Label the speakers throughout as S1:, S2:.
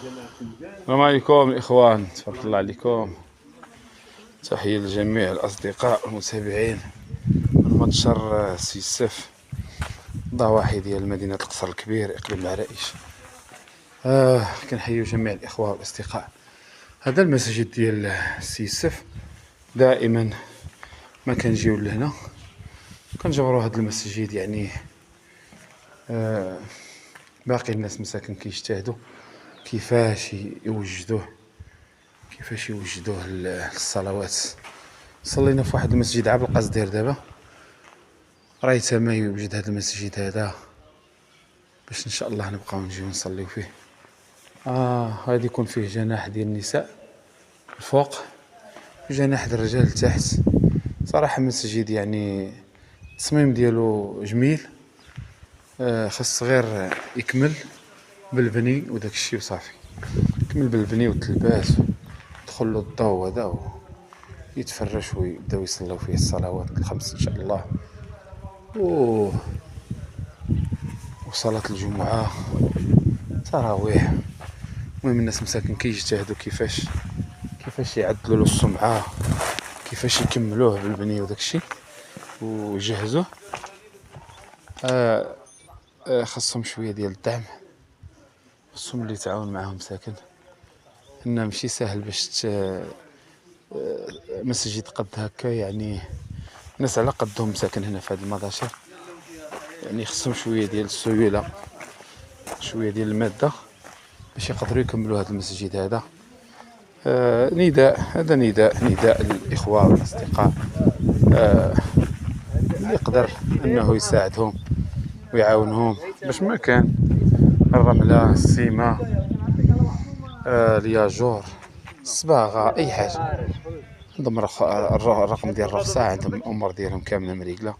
S1: السلام عليكم الإخوان، تبارك الله عليكم. تحية لجميع الأصدقاء والمتابعين من متجر سي السيف، ضواحي ديال مدينة القصر الكبير إقليم العرائش. كنحيو جميع الإخوة والأصدقاء. هذا المسجد ديال سي السيف دائما ما كنجيو لهنا كنجبروا هذا المسجد، يعني باقي الناس مساكن كيجتهدوا كيفاش يوجدوه للصلوات. صلينا في واحد المسجد عبد القصدير، دابا راهي تما يوجد هذا المسجد هذا باش ان شاء الله نبقاو نجيو نصليو فيه. غادي يكون فيه جناح ديال النساء الفوق وجناح ديال الرجال تحت. صراحه مسجد يعني التصميم ديالو جميل، خاص غير يكمل بالبني وداك الشيء وصافي. يكمل بالبني والتلباس يدخل له الضوء هذا ويتفرش ويبداو يصلوا فيه الصلوات الخمس ان شاء الله، وصلاة الجمعة، تراويح. المهم الناس مساكن كيجتهدوا كيفاش يعدلوا له السمعة، كيفاش يكملوه بالبني وداك الشيء ويجهزوه. خاصهم شويه ديال الدعم، خاصهم اللي يتعاون معاهم ساكن، انه ماشي ساهل باش مسجد قد هكا. يعني الناس على قدهم ساكن هنا في هذه المداشر، يعني خصهم شويه ديال السيوله، شويه ديال الماده باش يقدروا يكملوا هذا المسجد هذا. نداء للاخوه والاصدقاء، اللي يقدر انه يساعدهم ويعاونهم باش ما كان الرمله، السيمه، الياجور، الصباغه، اي حاجه. عندهم الرقم ديال الرخصه، عندهم الامور ديالهم كامله مريقله.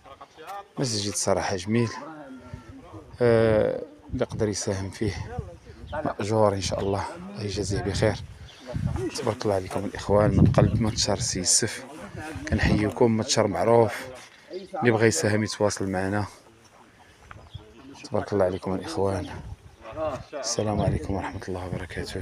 S1: مسجد صراحه جميل، اللي يقدر يساهم فيه مأجور ان شاء الله، يجازيه بخير. تبارك الله عليكم الاخوان، من قلب متجر سي السيف كنحييكم. متجر معروف، اللي بغى يساهم يتواصل معنا. تبارك الله عليكم الاخوان، السلام عليكم ورحمه الله وبركاته.